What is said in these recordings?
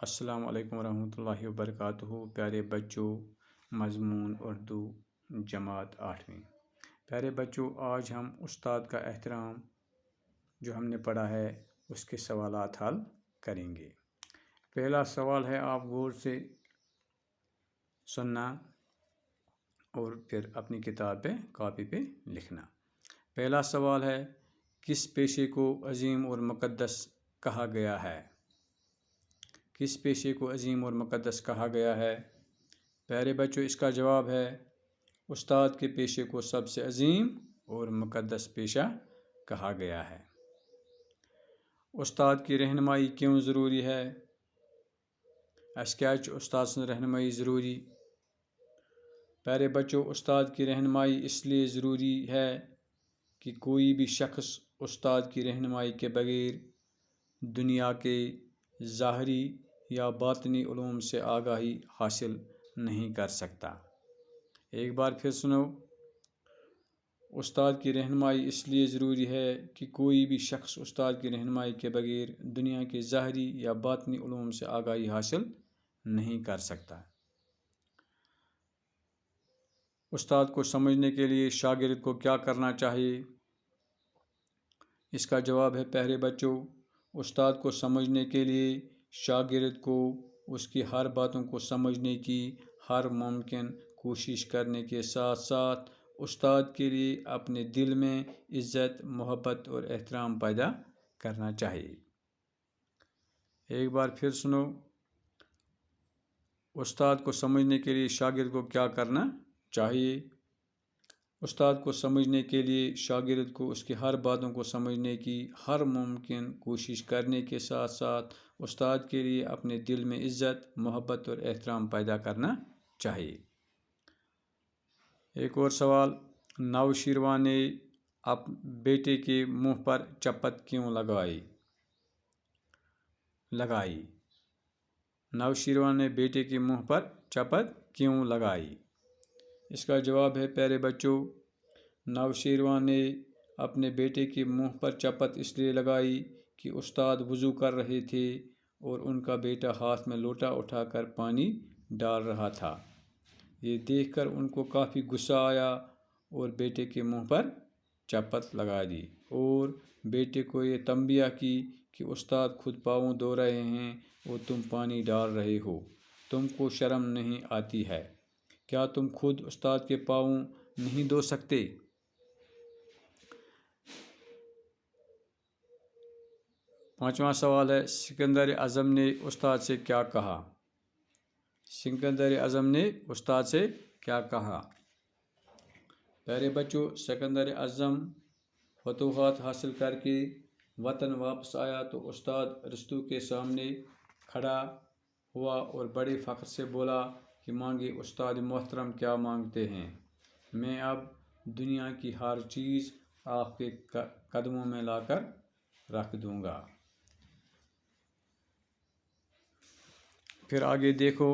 السلام علیکم ورحمۃ اللہ وبرکاتہ۔ پیارے بچوں، مضمون اردو جماعت 8ویں۔ پیارے بچوں، آج ہم استاد کا احترام جو ہم نے پڑھا ہے اس کے سوالات حل کریں گے۔ پہلا سوال ہے، آپ غور سے سننا اور پھر اپنی کتاب پہ کاپی پہ لکھنا۔ پہلا سوال ہے، کس پیشے کو عظیم اور مقدس کہا گیا ہے؟ کس پیشے کو عظیم اور مقدس کہا گیا ہے؟ پیارے بچوں، اس کا جواب ہے، استاد کے پیشے کو سب سے عظیم اور مقدس پیشہ کہا گیا ہے۔ استاد کی رہنمائی کیوں ضروری ہے؟ اس کیا استاد سے رہنمائی ضروری؟ پیارے بچوں، استاد کی رہنمائی اس لیے ضروری ہے کہ کوئی بھی شخص استاد کی رہنمائی کے بغیر دنیا کے ظاہری یا باطنی علوم سے آگاہی حاصل نہیں کر سکتا۔ ایک بار پھر سنو، استاد کی رہنمائی اس لیے ضروری ہے کہ کوئی بھی شخص استاد کی رہنمائی کے بغیر دنیا کے ظاہری یا باطنی علوم سے آگاہی حاصل نہیں کر سکتا۔ استاد کو سمجھنے کے لیے شاگرد کو کیا کرنا چاہیے؟ اس کا جواب ہے، پیارے بچوں، استاد کو سمجھنے کے لیے شاگرد کو اس کی ہر باتوں کو سمجھنے کی ہر ممکن کوشش کرنے کے ساتھ ساتھ استاد کے لیے اپنے دل میں عزت، محبت اور احترام پیدا کرنا چاہیے۔ ایک بار پھر سنو، استاد کو سمجھنے کے لیے شاگرد کو کیا کرنا چاہیے؟ استاد کو سمجھنے کے لیے شاگرد کو اس کی ہر باتوں کو سمجھنے کی ہر ممکن کوشش کرنے کے ساتھ ساتھ استاد کے لیے اپنے دل میں عزت، محبت اور احترام پیدا کرنا چاہیے۔ ایک اور سوال، نوشیروان نے بیٹے کے منہ پر چپت کیوں لگائی؟ نوشیروان نے بیٹے کے منہ پر چپت کیوں لگائی؟ اس کا جواب ہے، پیارے بچوں، نوشیروان نے اپنے بیٹے کے منہ پر چپت اس لیے لگائی کہ استاد وضو کر رہے تھے اور ان کا بیٹا ہاتھ میں لوٹا اٹھا کر پانی ڈال رہا تھا۔ یہ دیکھ کر ان کو کافی غصہ آیا اور بیٹے کے منہ پر چپت لگا دی اور بیٹے کو یہ تنبیہ کی کہ استاد خود پاؤں دھو رہے ہیں اور تم پانی ڈال رہے ہو، تم کو شرم نہیں آتی ہے؟ کیا تم خود استاد کے پاؤں نہیں دھو سکتے؟ پانچواں سوال ہے، سکندر اعظم نے استاد سے کیا کہا؟ سکندر اعظم نے استاد سے کیا کہا؟ پیارے بچوں، سکندر اعظم فتوحات حاصل کر کے وطن واپس آیا تو استاد ارسطو کے سامنے کھڑا ہوا اور بڑے فخر سے بولا کہ مانگے استاد محترم، کیا مانگتے ہیں؟ میں اب دنیا کی ہر چیز آپ کے قدموں میں لا کر رکھ دوں گا۔ پھر آگے دیکھو،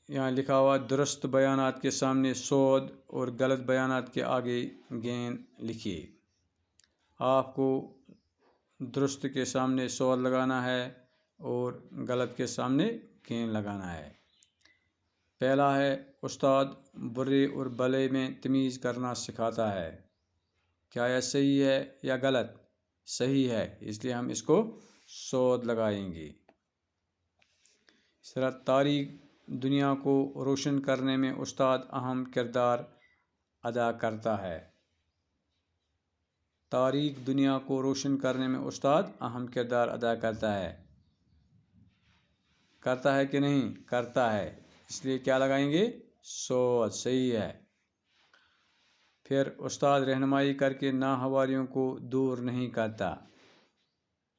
یہاں لکھا ہوا، درست بیانات کے سامنے سود اور غلط بیانات کے آگے گین لکھیے۔ آپ کو درست کے سامنے سود لگانا ہے اور غلط کے سامنے گین لگانا ہے۔ پہلا ہے، استاد برے اور بھلے میں تمیز کرنا سکھاتا ہے۔ کیا یہ صحیح ہے یا غلط؟ صحیح ہے، اس لیے ہم اس کو سود لگائیں گے۔ اس طرح تاریخ دنیا کو روشن کرنے میں استاد اہم کردار ادا کرتا ہے۔ تاریخ دنیا کو روشن کرنے میں استاد اہم کردار ادا کرتا ہے۔ کرتا ہے کہ نہیں؟ کرتا ہے، اس لیے کیا لگائیں گے؟ سود، صحیح ہے۔ پھر استاد رہنمائی کر کے ناہمواریوں کو دور نہیں کرتا۔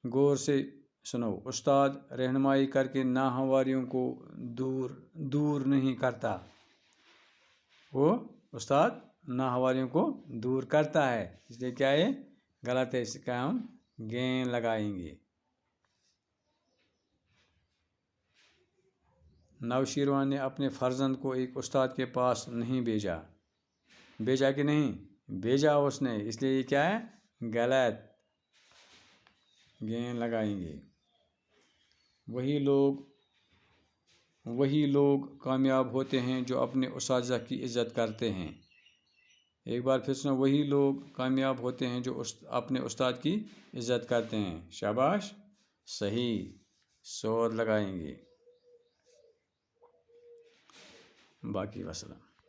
غور سے سنو، استاد رہنمائی کر کے ناہمواریوں کو دور نہیں کرتا، وہ استاد ناہمواریوں کو دور کرتا ہے، اس لیے کیا ہے؟ غلط ہے، اس کا ہم گین لگائیں گے۔ نوشیروان نے اپنے فرزند کو ایک استاد کے پاس نہیں بھیجا کہ نہیں؟ بھیجا اس نے، اس لیے یہ کیا ہے؟ غلط، گین لگائیں گے۔ وہی لوگ وہی لوگ کامیاب ہوتے ہیں جو اپنے اساتذہ کی عزت کرتے ہیں۔ ایک بار پھر سنو، وہی لوگ کامیاب ہوتے ہیں جو اپنے استاد کی عزت کرتے ہیں۔ شاباش، صحیح، 100 لگائیں گے۔ باقی وسلام۔